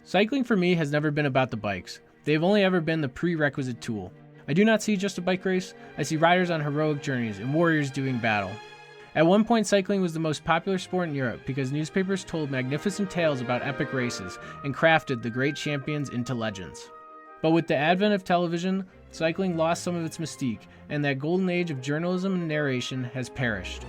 Cycling for me has never been about the bikes. They've only ever been the prerequisite tool. I do not see just a bike race, I see riders on heroic journeys and warriors doing battle. At one point, cycling was the most popular sport in Europe because newspapers told magnificent tales about epic races and crafted the great champions into legends. But with the advent of television, cycling lost some of its mystique, and that golden age of journalism and narration has perished.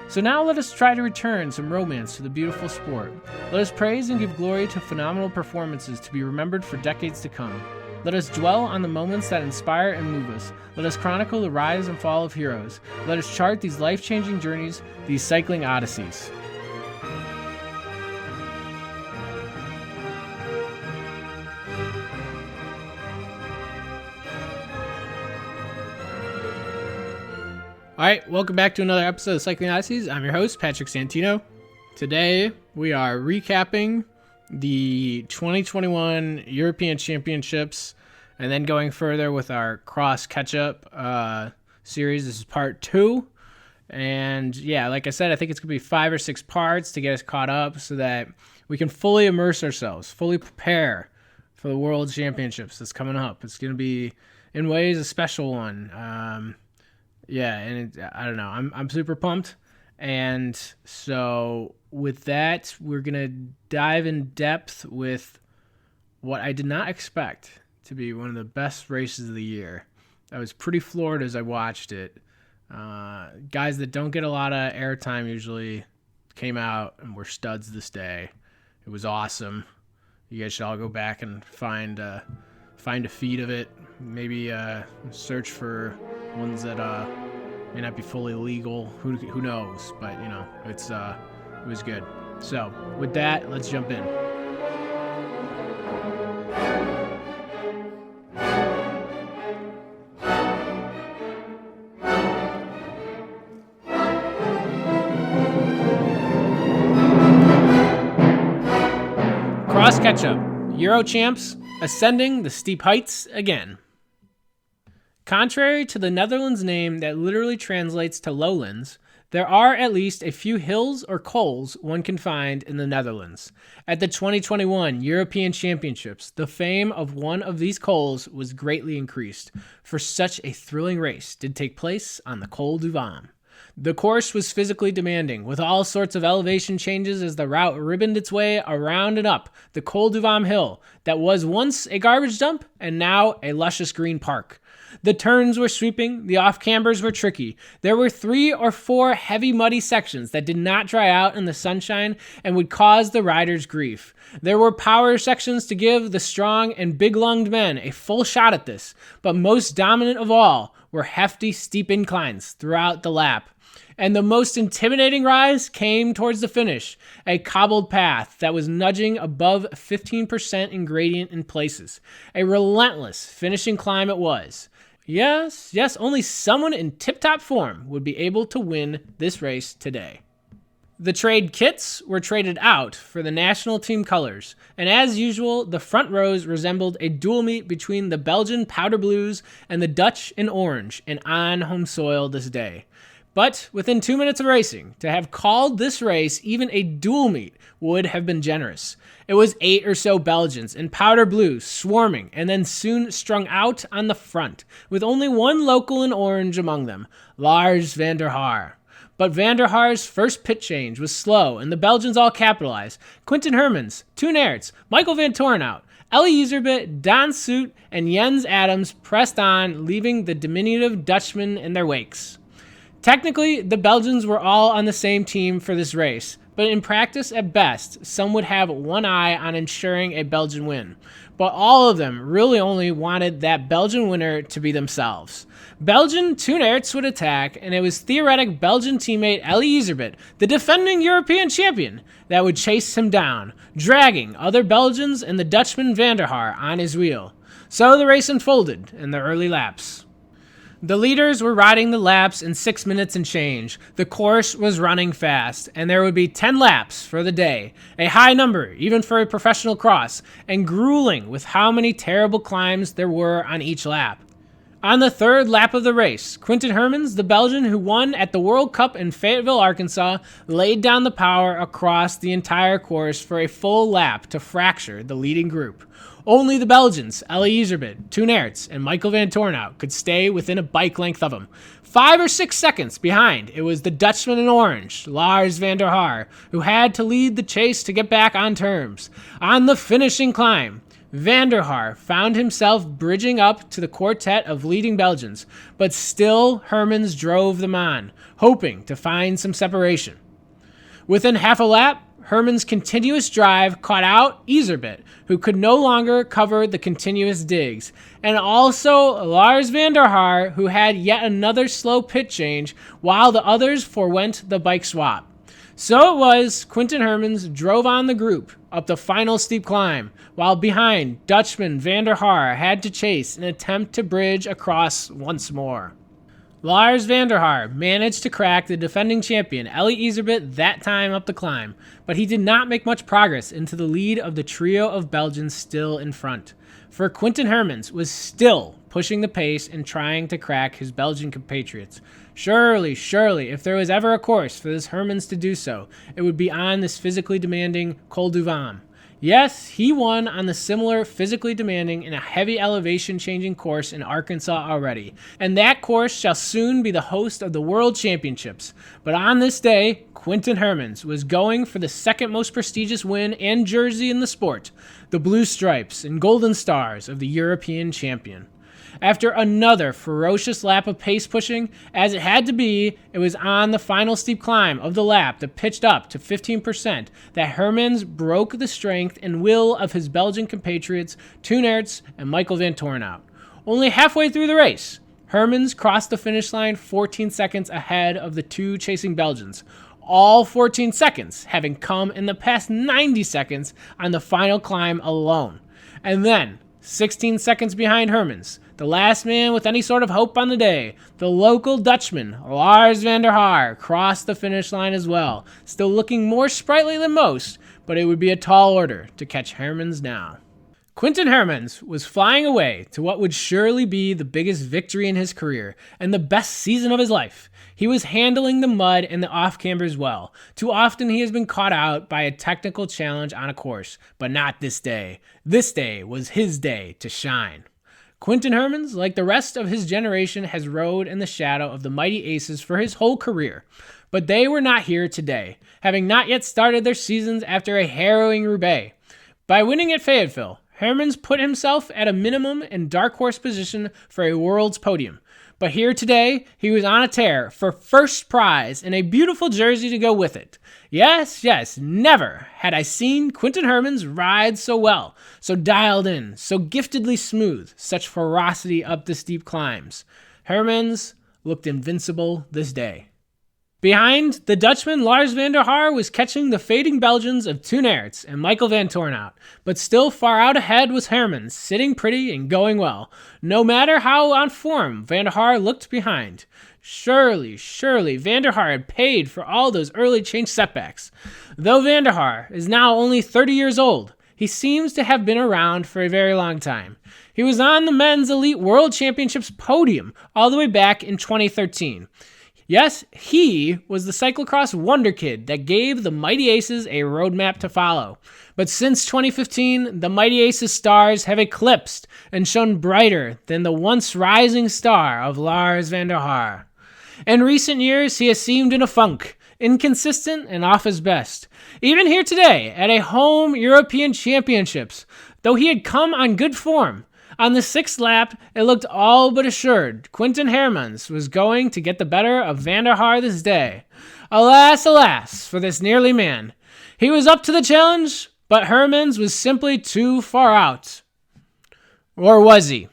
So now let us try to return some romance to the beautiful sport. Let us praise and give glory to phenomenal performances to be remembered for decades to come. Let us dwell on the moments that inspire and move us. Let us chronicle the rise and fall of heroes. Let us chart these life-changing journeys, these cycling odysseys. All right, welcome back to another episode of Cycling Odysseys. I'm your host, Patrick Santino. Today, we are recapping the 2021 European Championships and then going further with our Cross Ketchup series. This is part 2. And yeah, like I said, I think it's going to be 5 or 6 parts to get us caught up so that we can fully immerse ourselves, fully prepare for the World Championships that's coming up. It's going to be, in ways, a special one. Yeah, and I don't know. I'm super pumped. And so with that, we're going to dive in depth with what I did not expect to be one of the best races of the year. I was pretty floored as I watched it. Guys that don't get a lot of airtime usually came out and were studs this day. It was awesome. You guys should all go back and find a feed of it. Maybe search for ones that may not be fully legal. Who knows? But you know, it was good. So with that, let's jump in. Cross Ketchup, Euro champs, ascending the steep heights again. Contrary to the Netherlands name that literally translates to lowlands, there are at least a few hills or cols one can find in the Netherlands. At the 2021 European Championships, the fame of one of these cols was greatly increased, for such a thrilling race did take place on the Col du Vam. The course was physically demanding, with all sorts of elevation changes as the route ribboned its way around and up the Col du Vam hill that was once a garbage dump and now a luscious green park. The turns were sweeping, the off-cambers were tricky. There were 3 or 4 heavy muddy sections that did not dry out in the sunshine and would cause the riders grief. There were power sections to give the strong and big-lunged men a full shot at this, but most dominant of all were hefty, steep inclines throughout the lap. And the most intimidating rise came towards the finish, a cobbled path that was nudging above 15% in gradient in places. A relentless finishing climb it was. Yes, only someone in tip-top form would be able to win this race today. The trade kits were traded out for the national team colors, and as usual, the front rows resembled a dual meet between the Belgian Powder Blues and the Dutch in orange, and on home soil this day. But within 2 minutes of racing, to have called this race even a dual meet would have been generous. It was 8 or so Belgians in powder blue swarming and then soon strung out on the front, with only one local in orange among them, Lars Van Der Haar. But Van Der Haar's first pit change was slow, and the Belgians all capitalized. Quinten Hermans, Toon Aerts, Michael van Torenhout, Ellie Iserbyt, Don Soot, and Jens Adams pressed on, leaving the diminutive Dutchmen in their wakes. Technically, the Belgians were all on the same team for this race, but in practice at best, some would have one eye on ensuring a Belgian win. But all of them really only wanted that Belgian winner to be themselves. Belgian Toon Aerts would attack, and it was theoretic Belgian teammate Ellie Iserbyt, the defending European champion, that would chase him down, dragging other Belgians and the Dutchman Van Der Haar on his wheel. So the race unfolded in the early laps. The leaders were riding the laps in 6 minutes and change. The course was running fast, and there would be 10 laps for the day, a high number even for a professional cross, and grueling with how many terrible climbs there were on each lap. On the third lap of the race, Quinten Hermans, the Belgian who won at the World Cup in Fayetteville, Arkansas, laid down the power across the entire course for a full lap to fracture the leading group. Only the Belgians, Ep6, Toon Aerts, and Michael Van Tornout could stay within a bike length of him. 5 or 6 seconds behind, it was the Dutchman in orange, Lars Van Der Haar, who had to lead the chase to get back on terms. On the finishing climb, Van Der Haar found himself bridging up to the quartet of leading Belgians, but still Hermans drove them on, hoping to find some separation. Within half a lap, Hermans' continuous drive caught out Ep6, who could no longer cover the continuous digs, and also Lars Van Der Haar, who had yet another slow pit change, while the others forewent the bike swap. So it was, Quinten Hermans drove on the group up the final steep climb, while behind, Dutchman Van Der Haar had to chase and attempt to bridge across once more. Lars Van Der Haar managed to crack the defending champion Ep6 that time up the climb, but he did not make much progress into the lead of the trio of Belgians still in front. For Quinten Hermans was still pushing the pace and trying to crack his Belgian compatriots. Surely, if there was ever a course for this Hermans to do so, it would be on this physically demanding Col du Vam. Yes, he won on the similar physically demanding and a heavy elevation changing course in Arkansas already, and that course shall soon be the host of the World Championships. But on this day, Quinten Hermans was going for the second most prestigious win and jersey in the sport, the blue stripes and golden stars of the European champion. After another ferocious lap of pace pushing, as it had to be, it was on the final steep climb of the lap that pitched up to 15% that Hermans broke the strength and will of his Belgian compatriots Toon Aerts and Michael Van Tornout. Only halfway through the race, Hermans crossed the finish line 14 seconds ahead of the two chasing Belgians, all 14 seconds having come in the past 90 seconds on the final climb alone. And then, 16 seconds behind Hermans, the last man with any sort of hope on the day, the local Dutchman, Lars Van Der Haar, crossed the finish line as well, still looking more sprightly than most, but it would be a tall order to catch Hermans now. Quinten Hermans was flying away to what would surely be the biggest victory in his career and the best season of his life. He was handling the mud and the off-cambers well. Too often he has been caught out by a technical challenge on a course, but not this day. This day was his day to shine. Quinten Hermans, like the rest of his generation, has rode in the shadow of the mighty aces for his whole career. But they were not here today, having not yet started their seasons after a harrowing Roubaix. By winning at Fayetteville, Hermans put himself at a minimum and dark horse position for a world's podium. But here today, he was on a tear for first prize and a beautiful jersey to go with it. Yes, never had I seen Quinten Hermans ride so well, so dialed in, so giftedly smooth, such ferocity up the steep climbs. Hermans looked invincible this day. Behind, the Dutchman Lars Van Der Haar was catching the fading Belgians of Toon Aerts and Michael Van Tornout, but still far out ahead was Hermans, sitting pretty and going well, no matter how on form Van Der Haar looked behind. Surely, Van Der Haar had paid for all those early change setbacks. Though Van Der Haar is now only 30 years old, he seems to have been around for a very long time. He was on the Men's Elite World Championships podium all the way back in 2013. Yes, he was the cyclocross wonder kid that gave the Mighty Aces a roadmap to follow. But since 2015, the Mighty Aces stars have eclipsed and shone brighter than the once rising star of Lars Van Der Haar. In recent years, he has seemed in a funk, inconsistent and off his best. Even here today, at a home European Championships, though he had come on good form, on the sixth lap, it looked all but assured Quinten Hermans was going to get the better of Van Der Haar this day. Alas, for this nearly man. He was up to the challenge, but Hermans was simply too far out. Or was he?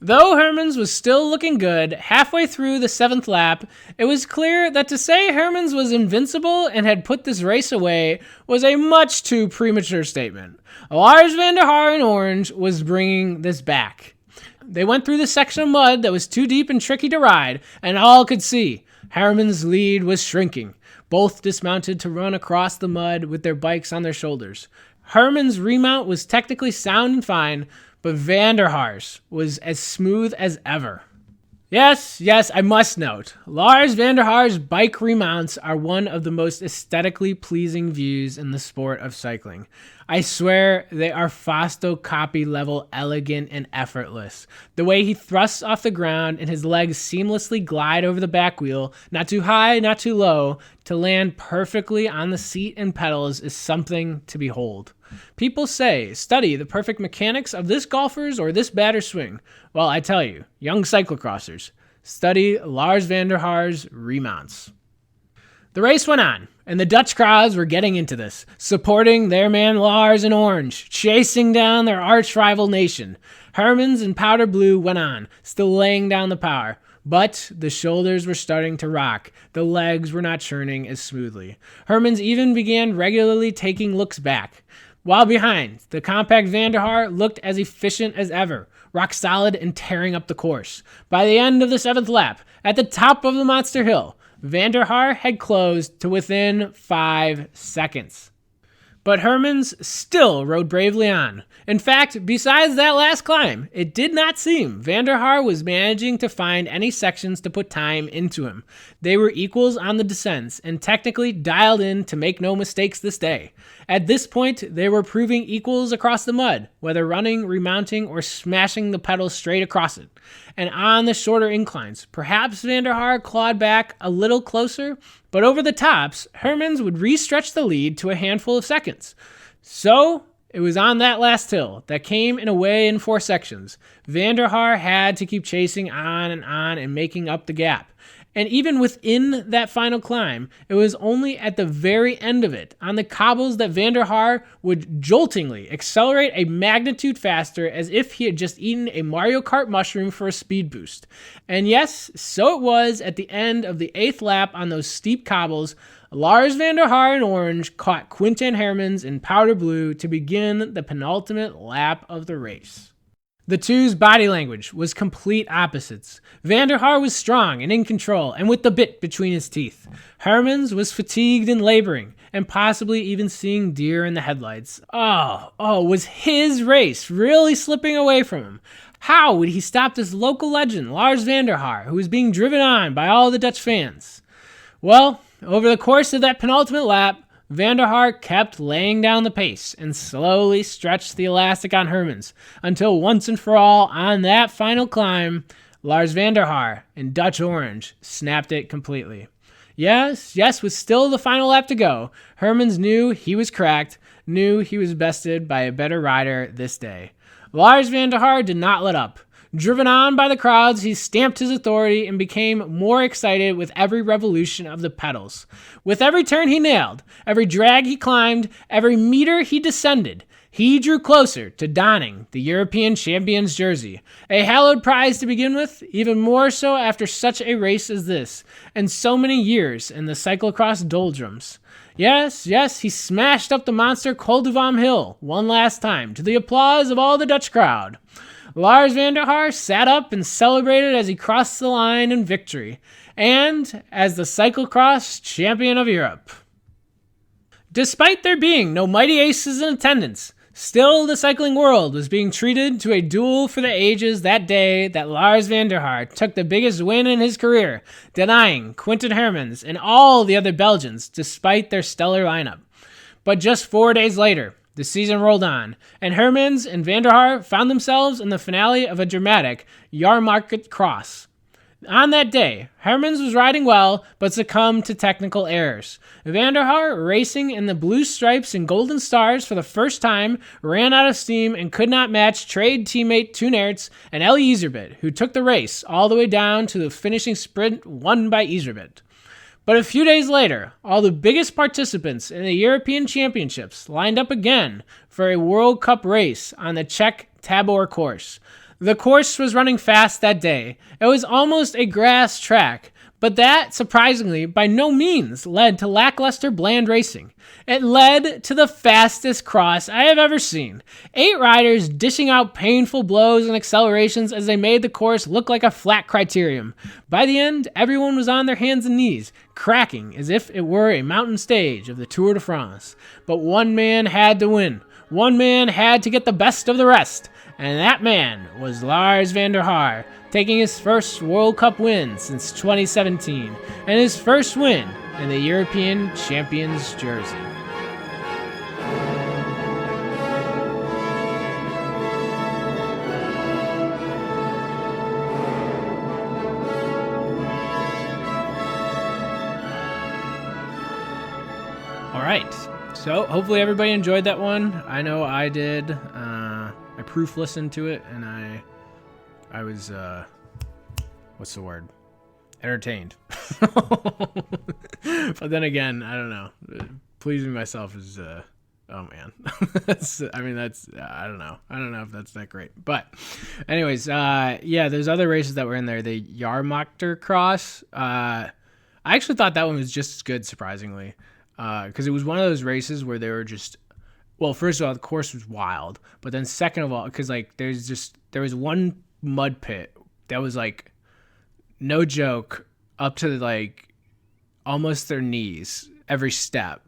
Though Hermans was still looking good, halfway through the seventh lap, it was clear that to say Hermans was invincible and had put this race away was a much too premature statement. Lars Van Der Haar in orange was bringing this back. They went through the section of mud that was too deep and tricky to ride, and all could see Hermans' lead was shrinking. Both dismounted to run across the mud with their bikes on their shoulders. Herman's remount was technically sound and fine, but Van Der Haar's was as smooth as ever. Yes, I must note, Lars Van Der Haar's bike remounts are one of the most aesthetically pleasing views in the sport of cycling. I swear they are Fausto copy level elegant and effortless. The way he thrusts off the ground and his legs seamlessly glide over the back wheel, not too high, not too low, to land perfectly on the seat and pedals is something to behold. People say, study the perfect mechanics of this golfer's or this batter's swing. Well, I tell you, young cyclocrossers, study Lars Van Der Haar's remounts. The race went on, and the Dutch crowds were getting into this, supporting their man Lars in orange, chasing down their arch-rival nation. Hermans in powder blue went on, still laying down the power. But the shoulders were starting to rock. The legs were not churning as smoothly. Hermans even began regularly taking looks back. While behind, the compact Van Der Haar looked as efficient as ever, rock solid and tearing up the course. By the end of the 7th lap, at the top of the monster hill, Van Der Haar had closed to within 5 seconds. But Hermans still rode bravely on. In fact, besides that last climb, it did not seem Van Der Haar was managing to find any sections to put time into him. They were equals on the descents and technically dialed in to make no mistakes this day. At this point, they were proving equals across the mud, whether running, remounting, or smashing the pedals straight across it. And on the shorter inclines, perhaps Van Der Haar clawed back a little closer, but over the tops, Hermans would re-stretch the lead to a handful of seconds. So, it was on that last hill that came in a way in 4 sections. Van Der Haar had to keep chasing on and making up the gap. And even within that final climb, it was only at the very end of it, on the cobbles, that Van Der Haar would joltingly accelerate a magnitude faster as if he had just eaten a Mario Kart mushroom for a speed boost. And yes, so it was at the end of the 8th lap on those steep cobbles. Lars Van Der Haar in orange caught Quinten Hermans in powder blue to begin the penultimate lap of the race. The two's body language was complete opposites. Van Der Haar was strong and in control and with the bit between his teeth. Hermans was fatigued and laboring and possibly even seeing deer in the headlights. Was his race really slipping away from him? How would he stop this local legend, Lars Van Der Haar, who was being driven on by all the Dutch fans? Well, over the course of that penultimate lap, Van Der Haar kept laying down the pace and slowly stretched the elastic on Hermans until once and for all on that final climb, Lars Van Der Haar in Dutch orange snapped it completely. Yes, with still the final lap to go, Hermans knew he was cracked, knew he was bested by a better rider this day. Lars Van Der Haar did not let up. Driven on by the crowds, he stamped his authority and became more excited with every revolution of the pedals. With every turn he nailed, every drag he climbed, every meter he descended, he drew closer to donning the European Champions jersey. A hallowed prize to begin with, even more so after such a race as this, and so many years in the cyclocross doldrums. Yes, he smashed up the monster Col de Vam Hill one last time, to the applause of all the Dutch crowd. Lars Van Der Haar sat up and celebrated as he crossed the line in victory, and as the cyclocross champion of Europe. Despite there being no mighty aces in attendance, still the cycling world was being treated to a duel for the ages that day that Lars Van Der Haar took the biggest win in his career, denying Quinten Hermans and all the other Belgians despite their stellar lineup. But just 4 days later, the season rolled on, and Hermans and Van Der Haar found themselves in the finale of a dramatic Jaarmarkt cross. On that day, Hermans was riding well, but succumbed to technical errors. Van Der Haar, racing in the blue stripes and golden stars for the first time, ran out of steam and could not match trade teammate Toon Aerts and Ellie Iserbyt, who took the race all the way down to the finishing sprint won by Iserbyt. But a few days later, all the biggest participants in the European Championships lined up again for a World Cup race on the Czech Tabor course. The course was running fast that day. It was almost a grass track, but that, surprisingly, by no means led to lackluster bland racing. It led to the fastest cross I have ever seen. 8 riders dishing out painful blows and accelerations as they made the course look like a flat criterium. By the end, everyone was on their hands and knees, cracking as if it were a mountain stage of the Tour de France. But one man had to win. One man had to get the best of the rest. And that man was Lars Van Der Haar, taking his first World Cup win since 2017 and his first win in the European Champions jersey. All right, so hopefully everybody enjoyed that one. I know I did. I proof listened to it, and I was, what's the word? Entertained. But then again, I don't know. Pleasing myself is, oh man. I don't know. I don't know if that's that great. But anyways, yeah, there's other races that were in there. The Jahrmarkter Cross. I actually thought that one was just as good, surprisingly. Because it was one of those races where they were just, well, first of all, the course was wild, but then second of all, because like there was one mud pit that was like, no joke, up to like almost their knees every step.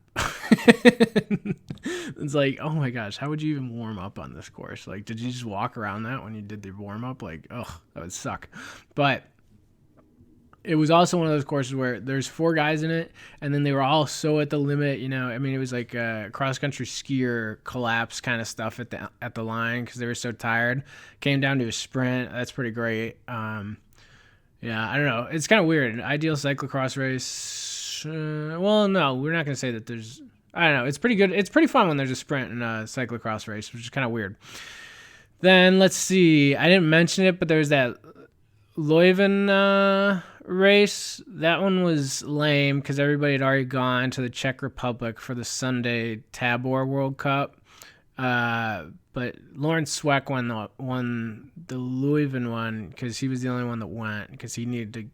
It's like, oh my gosh, how would you even warm up on this course? Like, did you just walk around that when you did the warm up? Like, oh, that would suck. But it was also one of those courses where there's 4 guys in it, and then they were all so at the limit, you know. I mean, it was like a cross-country skier collapse kind of stuff at the line because they were so tired. Came down to a sprint. That's pretty great. Yeah, I don't know. It's kind of weird. An ideal cyclocross race. Well, no, we're not going to say that there's... I don't know. It's pretty good. It's pretty fun when there's a sprint in a cyclocross race, which is kind of weird. Then, let's see. I didn't mention it, but there's that Leuven race. That one was lame because everybody had already gone to the Czech Republic for the Sunday Tabor World Cup. But Lawrence Sweck won the Leuven one because he was the only one that went because he needed to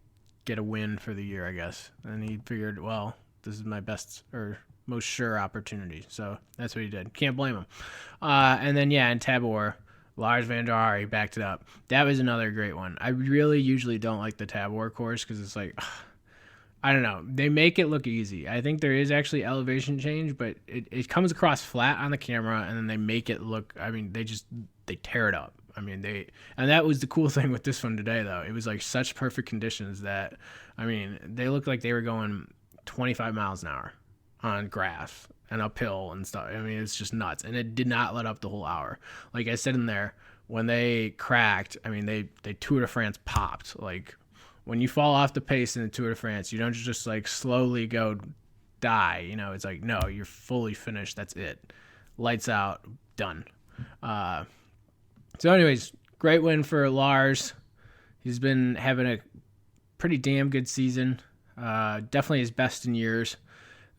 get a win for the year, I guess. And he figured, well, this is my best or most sure opportunity. So that's what he did. Can't blame him. And then, yeah, in Tabor, Lars Van Der Haar, he backed it up. That was another great one. I really usually don't like the Tabor course because it's like, I don't know. They make it look easy. I think there is actually elevation change, but it comes across flat on the camera, and then they make it look, I mean, they tear it up. I mean, and that was the cool thing with this one today, though. It was like such perfect conditions that, I mean, they looked like they were going 25 miles an hour on grass and uphill and stuff. I mean, it's just nuts. And it did not let up the whole hour. Like I said in there, when they cracked, I mean, they Tour de France popped. Like, when you fall off the pace in the Tour de France, you don't just like slowly go die. You know, it's like, no, you're fully finished. That's it. Lights out. Done. So anyways, great win for Lars. He's been having a pretty damn good season. Definitely his best in years.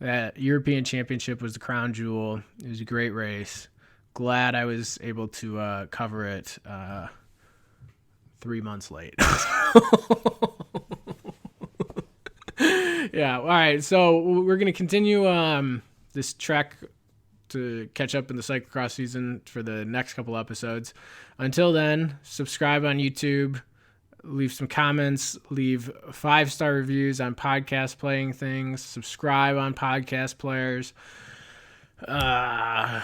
That European Championship was the crown jewel. It was a great race. Glad I was able to cover it 3 months late. Yeah, all right. So we're going to continue this trek to catch up in the cyclocross season for the next couple episodes. Until then, subscribe on YouTube. Leave some comments, leave 5-star reviews on podcast playing things, subscribe on podcast players. Follow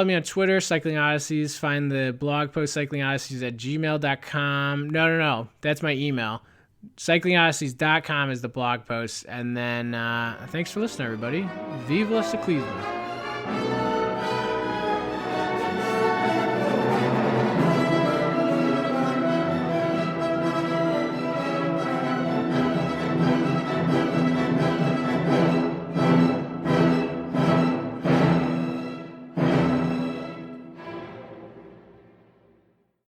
me on Twitter, Cycling Odysseys. Find the blog post, cyclingodysseys@gmail.com. No. That's my email. cyclingodysseys.com is the blog post. And then thanks for listening, everybody. Vive le cyclisme.